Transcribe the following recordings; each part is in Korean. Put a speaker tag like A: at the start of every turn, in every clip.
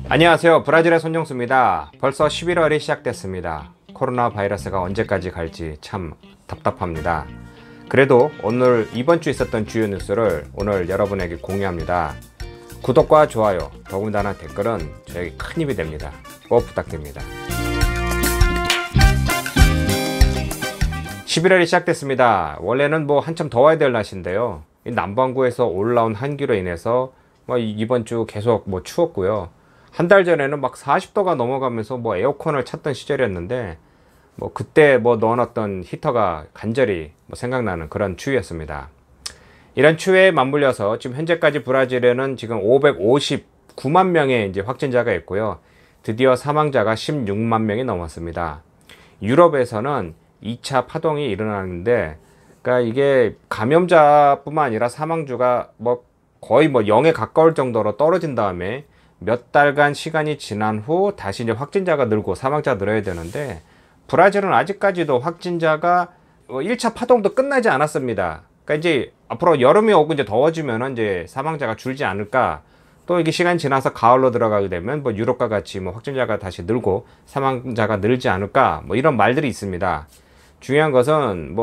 A: 안녕하세요. 브라질의 손정수입니다. 벌써 11월이 시작됐습니다. 코로나 바이러스가 언제까지 갈지 참 답답합니다. 그래도 오늘 이번 주 있었던 주요 뉴스를 오늘 여러분에게 공유합니다. 구독과 좋아요, 더군다나 댓글은 저에게 큰 힘이 됩니다. 꼭 부탁드립니다. 11월이 시작됐습니다. 원래는 한참 더워야 될 날씨인데요. 이 남반구에서 올라온 한기로 인해서 이번 주 계속 추웠고요. 한 달 전에는 40도가 넘어가면서 에어컨을 찾던 시절이었는데 그때 넣어놨던 히터가 간절히 생각나는 그런 추위였습니다. 이런 추위에 맞물려서 지금 현재까지 브라질에는 지금 559만 명의 이제 확진자가 있고요. 드디어 사망자가 16만 명이 넘었습니다. 유럽에서는 2차 파동이 일어나는데, 그러니까 이게 감염자뿐만 아니라 사망주가 거의 0에 가까울 정도로 떨어진 다음에 몇 달간 시간이 지난 후 다시 이제 확진자가 늘고 사망자가 늘어야 되는데, 브라질은 아직까지도 확진자가 1차 파동도 끝나지 않았습니다. 그러니까 이제 앞으로 여름이 오고 이제 더워지면은 이제 사망자가 줄지 않을까. 또 이게 시간이 지나서 가을로 들어가게 되면 유럽과 같이 확진자가 다시 늘고 사망자가 늘지 않을까. 이런 말들이 있습니다. 중요한 것은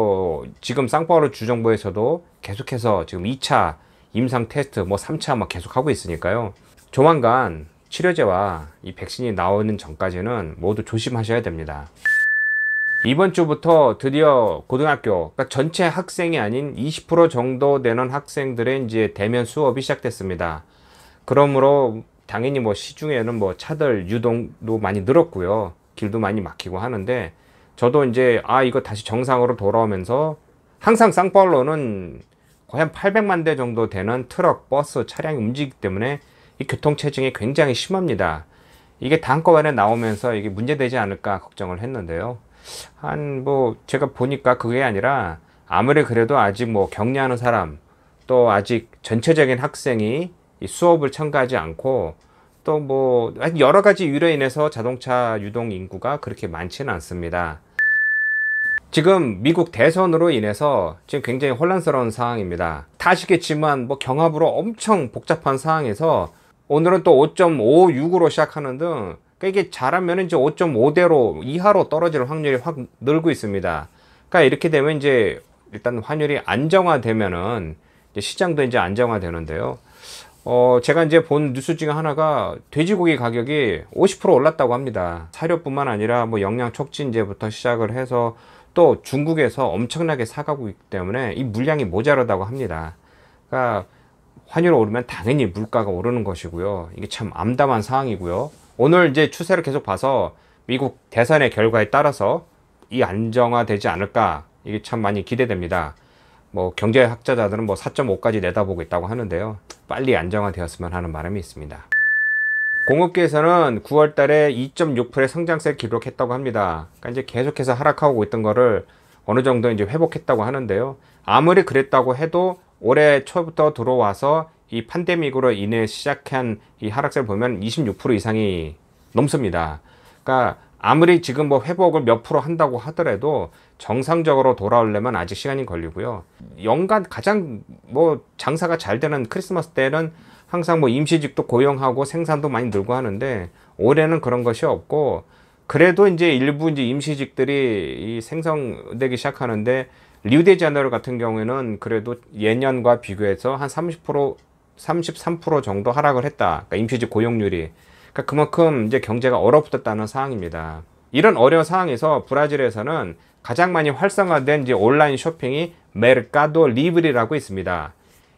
A: 지금 상파울루 주정부에서도 계속해서 지금 2차 임상 테스트 3차 계속 하고 있으니까요. 조만간 치료제와 이 백신이 나오는 전까지는 모두 조심하셔야 됩니다. 이번 주부터 드디어 고등학교, 그러니까 전체 학생이 아닌 20% 정도 되는 학생들의 이제 대면 수업이 시작됐습니다. 그러므로 당연히 시중에는 차들 유동도 많이 늘었고요. 길도 많이 막히고 하는데, 저도 이제 이거 다시 정상으로 돌아오면서 항상 상파울루는 거의 한 800만 대 정도 되는 트럭, 버스, 차량이 움직이기 때문에 이 교통체증이 굉장히 심합니다. 이게 다 한꺼번에 나오면서 이게 문제되지 않을까 걱정을 했는데요. 제가 보니까 그게 아니라 아무리 그래도 아직 격리하는 사람, 또 아직 전체적인 학생이 이 수업을 참가하지 않고, 또 여러 가지 이유로 인해서 자동차 유동 인구가 그렇게 많지는 않습니다. 지금 미국 대선으로 인해서 지금 굉장히 혼란스러운 상황입니다. 다 아시겠지만 경합으로 엄청 복잡한 상황에서 오늘은 또 5.56으로 시작하는 등, 그러니까 이게 잘하면 이제 5.5대로 이하로 떨어질 확률이 확 늘고 있습니다. 그러니까 이렇게 되면 이제 일단 환율이 안정화되면은 이제 시장도 이제 안정화되는데요. 제가 이제 본 뉴스 중에 하나가 돼지고기 가격이 50% 올랐다고 합니다. 사료뿐만 아니라 영양 촉진제부터 시작을 해서 또 중국에서 엄청나게 사가고 있기 때문에 이 물량이 모자라다고 합니다. 그러니까 환율이 오르면 당연히 물가가 오르는 것이고요. 이게 참 암담한 상황이고요. 오늘 이제 추세를 계속 봐서 미국 대선의 결과에 따라서 이 안정화되지 않을까, 이게 참 많이 기대됩니다. 경제학자들은 4.5까지 내다보고 있다고 하는데요. 빨리 안정화되었으면 하는 바람이 있습니다. 공업계에서는 9월 달에 2.6%의 성장세를 기록했다고 합니다. 그러니까 이제 계속해서 하락하고 있던 거를 어느 정도 이제 회복했다고 하는데요. 아무리 그랬다고 해도 올해 초부터 들어와서 이 팬데믹으로 인해 시작한 이 하락세를 보면 26% 이상이 넘습니다. 그러니까 아무리 지금 회복을 몇 프로 한다고 하더라도 정상적으로 돌아오려면 아직 시간이 걸리고요. 연간 가장 장사가 잘 되는 크리스마스 때는 항상 임시직도 고용하고 생산도 많이 늘고 하는데, 올해는 그런 것이 없고, 그래도 이제 일부 이제 임시직들이 생성되기 시작하는데, 리우데자네이루 같은 경우에는 그래도 예년과 비교해서 한 30%, 33% 정도 하락을 했다. 그러니까 임시직 고용률이. 그러니까 그만큼 이제 경제가 얼어붙었다는 상황입니다. 이런 어려운 상황에서 브라질에서는 가장 많이 활성화된 이제 온라인 쇼핑이 메르카도 리브리라고 있습니다.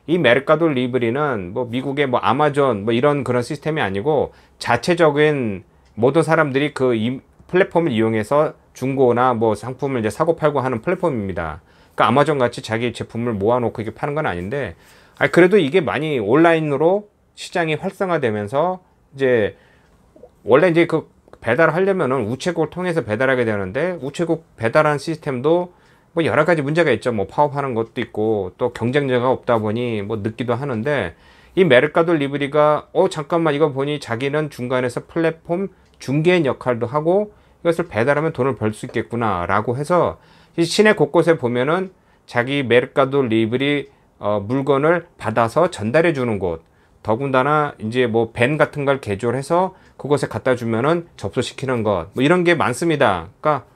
A: 이 메르카도 리브리는 미국의 아마존 이런 그런 시스템이 아니고, 자체적인 모든 사람들이 이 플랫폼을 이용해서 중고나 상품을 이제 사고 팔고 하는 플랫폼입니다. 그러니까 아마존 같이 자기 제품을 모아놓고 이렇게 파는 건 아닌데, 그래도 이게 많이 온라인으로 시장이 활성화되면서 이제 원래 이제 배달을 하려면은 우체국을 통해서 배달하게 되는데, 우체국 배달한 시스템도 여러 가지 문제가 있죠. 파업하는 것도 있고, 또 경쟁자가 없다 보니 늦기도 하는데, 이 메르카도 리브리가 잠깐만 이거 보니 자기는 중간에서 플랫폼 중개인 역할도 하고 이것을 배달하면 돈을 벌 수 있겠구나 라고 해서 시내 곳곳에 보면은 자기 메르카도 리브리 물건을 받아서 전달해 주는 곳, 더군다나 이제 뭐 밴 같은 걸 개조해서 그곳에 갖다 주면은 접수시키는 것, 뭐 이런 게 많습니다. 그러니까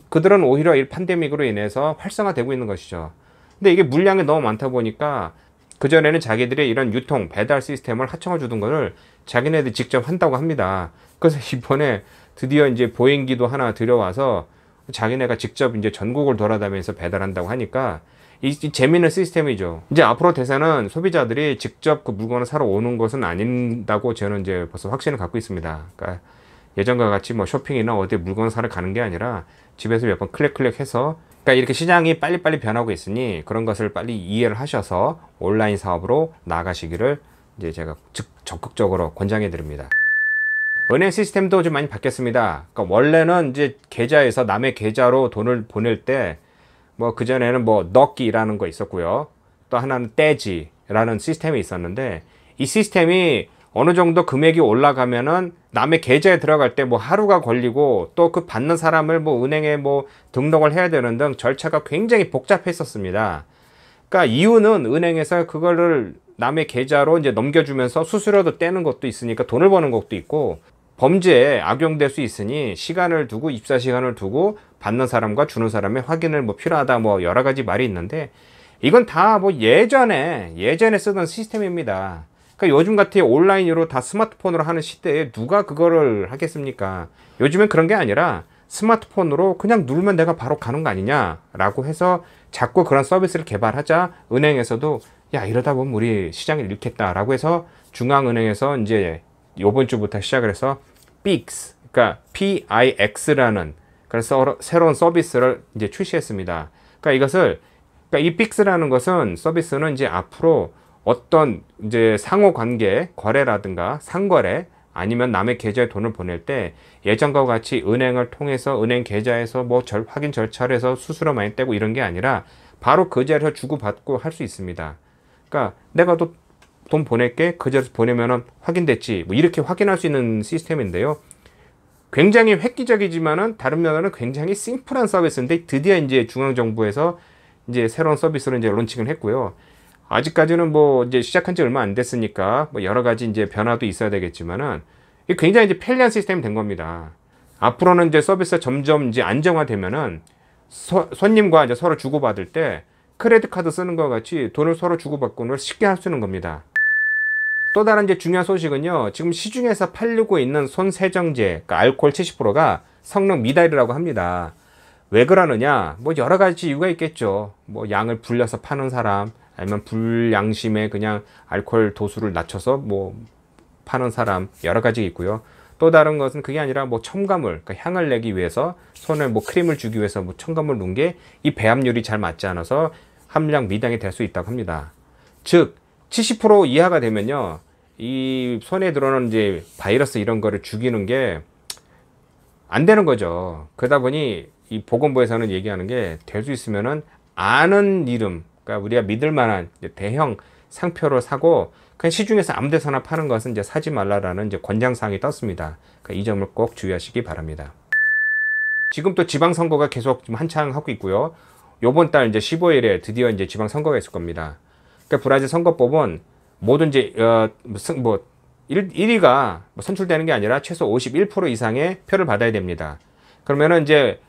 A: 그들은 오히려 이 팬데믹으로 인해서 활성화되고 있는 것이죠. 근데 이게 물량이 너무 많다 보니까 그전에는 자기들이 이런 유통, 배달 시스템을 하청해 주던 거를 자기네들이 직접 한다고 합니다. 그래서 이번에 드디어 이제 보행기도 하나 들여와서 자기네가 직접 이제 전국을 돌아다니면서 배달한다고 하니까 이 재미있는 시스템이죠. 이제 앞으로 대세는 소비자들이 직접 그 물건을 사러 오는 것은 아닌다고 저는 이제 벌써 확신을 갖고 있습니다. 그러니까 예전과 같이 뭐 쇼핑이나 어디 물건을 사러 가는 게 아니라 집에서 몇 번 클릭해서, 그러니까 이렇게 시장이 빨리빨리 변하고 있으니 그런 것을 빨리 이해를 하셔서 온라인 사업으로 나가시기를 이제 제가 적극적으로 권장해 드립니다. 은행 시스템도 좀 많이 바뀌었습니다. 그러니까 원래는 이제 계좌에서 남의 계좌로 돈을 보낼 때 뭐 그전에는 뭐 넣기라는 거 있었고요. 또 하나는 떼지라는 시스템이 있었는데, 이 시스템이 어느 정도 금액이 올라가면은 남의 계좌에 들어갈 때 뭐 하루가 걸리고, 또 그 받는 사람을 뭐 은행에 뭐 등록을 해야 되는 등 절차가 굉장히 복잡했었습니다. 그러니까 이유는 은행에서 그거를 남의 계좌로 이제 넘겨주면서 수수료도 떼는 것도 있으니까 돈을 버는 것도 있고, 범죄에 악용될 수 있으니 시간을 두고, 입사 시간을 두고 받는 사람과 주는 사람의 확인을 뭐 필요하다, 뭐 여러 가지 말이 있는데, 이건 다 뭐 예전에 쓰던 시스템입니다. 그러니까 요즘 같은 온라인으로 다 스마트폰으로 하는 시대에 누가 그거를 하겠습니까? 요즘엔 그런 게 아니라 스마트폰으로 그냥 누르면 내가 바로 가는 거 아니냐라고 해서 자꾸 그런 서비스를 개발하자 은행에서도 야, 이러다 보면 우리 시장을 잃겠다라고 해서 중앙은행에서 이제 요번 주부터 시작을 해서 PIX, 그러니까 PIX라는 그래서 새로운 서비스를 이제 출시했습니다. 그러니까 그러니까 이 PIX라는 것은 서비스는 이제 앞으로 어떤 이제 상호 관계, 거래라든가 상거래, 아니면 남의 계좌에 돈을 보낼 때 예전과 같이 은행을 통해서 은행 계좌에서 뭐 확인 절차를 해서 수수료 많이 떼고 이런 게 아니라 바로 그 자리에서 주고받고 할 수 있습니다. 그러니까 내가 또 돈 보낼게, 그 자리에서 보내면은 확인됐지, 뭐 이렇게 확인할 수 있는 시스템인데요. 굉장히 획기적이지만은 다른 면에는 굉장히 심플한 서비스인데, 드디어 이제 중앙정부에서 이제 새로운 서비스를 이제 론칭을 했고요. 아직까지는 뭐 이제 시작한 지 얼마 안 됐으니까 뭐 여러 가지 이제 변화도 있어야 되겠지만은 굉장히 이제 편리한 시스템이 된 겁니다. 앞으로는 이제 서비스가 점점 이제 안정화되면은 손님과 이제 서로 주고받을 때 크레딧 카드 쓰는 것 같이 돈을 서로 주고받고는 쉽게 할 수 있는 겁니다. 또 다른 이제 중요한 소식은요, 지금 시중에서 팔리고 있는 손세정제, 그러니까 알코올 70%가 성능 미달이라고 합니다. 왜 그러느냐? 뭐 여러 가지 이유가 있겠죠. 뭐 양을 불려서 파는 사람, 아니면 불양심에 그냥 알코올 도수를 낮춰서 뭐 파는 사람, 여러 가지 있고요. 또 다른 것은 그게 아니라 뭐 첨가물, 그러니까 향을 내기 위해서 손에 뭐 크림을 주기 위해서 뭐 첨가물 넣은 게 이 배합률이 잘 맞지 않아서 함량 미당이 될 수 있다고 합니다. 즉 70% 이하가 되면요, 이 손에 들어오는 이제 바이러스 이런 거를 죽이는 게 안 되는 거죠. 그러다 보니 이 보건부에서는 얘기하는 게 될 수 있으면은 아는 이름, 그러니까 우리가 믿을 만한 대형 상표를 사고 그냥 시중에서 아무 데서나 파는 것은 이제 사지 말라라는 이제 권장사항이 떴습니다. 그러니까 이 점을 꼭 주의하시기 바랍니다. 지금 또 지방선거가 계속 지금 한창 하고 있고요. 요번 달 이제 15일에 드디어 이제 지방선거가 있을 겁니다. 그러니까 브라질 선거법은 뭐든지 1위가 선출되는 게 아니라 최소 51% 이상의 표를 받아야 됩니다. 그러면은 이제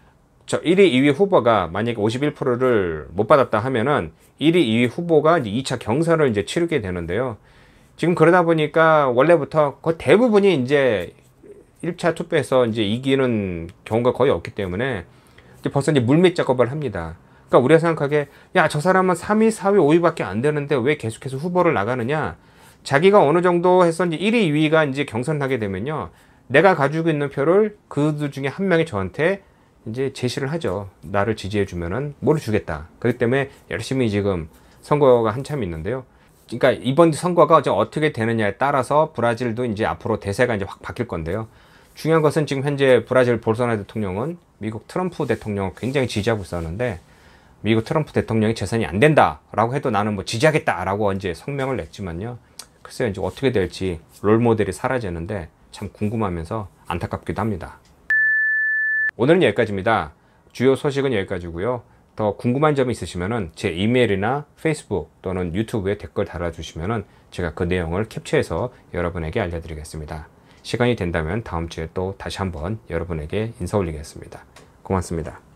A: 1위, 2위 후보가 만약에 51%를 못 받았다 하면은 1위, 2위 후보가 이제 2차 경선을 이제 치르게 되는데요. 지금 그러다 보니까 원래부터 거의 대부분이 이제 1차 투표에서 이제 이기는 경우가 거의 없기 때문에 이제 벌써 이제 물밑 작업을 합니다. 그러니까 우리가 생각하기에 야, 저 사람은 3위, 4위, 5위밖에 안 되는데 왜 계속해서 후보를 나가느냐? 자기가 어느 정도 해서 이제 1위, 2위가 이제 경선을 하게 되면요, 내가 가지고 있는 표를 그들 중에 한 명이 저한테 이제 제시를 하죠. 나를 지지해 주면은 뭐를 주겠다. 그렇기 때문에 열심히 지금 선거가 한참 있는데요. 그러니까 이번 선거가 어떻게 되느냐에 따라서 브라질도 이제 앞으로 대세가 이제 확 바뀔 건데요. 중요한 것은 지금 현재 브라질 볼소나로 대통령은 미국 트럼프 대통령을 굉장히 지지하고 있었는데, 미국 트럼프 대통령이 재선이 안 된다라고 해도 나는 뭐 지지하겠다라고 이제 성명을 냈지만요. 글쎄요, 이제 어떻게 될지 롤모델이 사라지는데 참 궁금하면서 안타깝기도 합니다. 오늘은 여기까지입니다. 주요 소식은 여기까지고요. 더 궁금한 점이 있으시면은 제 이메일이나 페이스북 또는 유튜브에 댓글 달아주시면은 제가 그 내용을 캡처해서 여러분에게 알려드리겠습니다. 시간이 된다면 다음 주에 또 다시 한번 여러분에게 인사 올리겠습니다. 고맙습니다.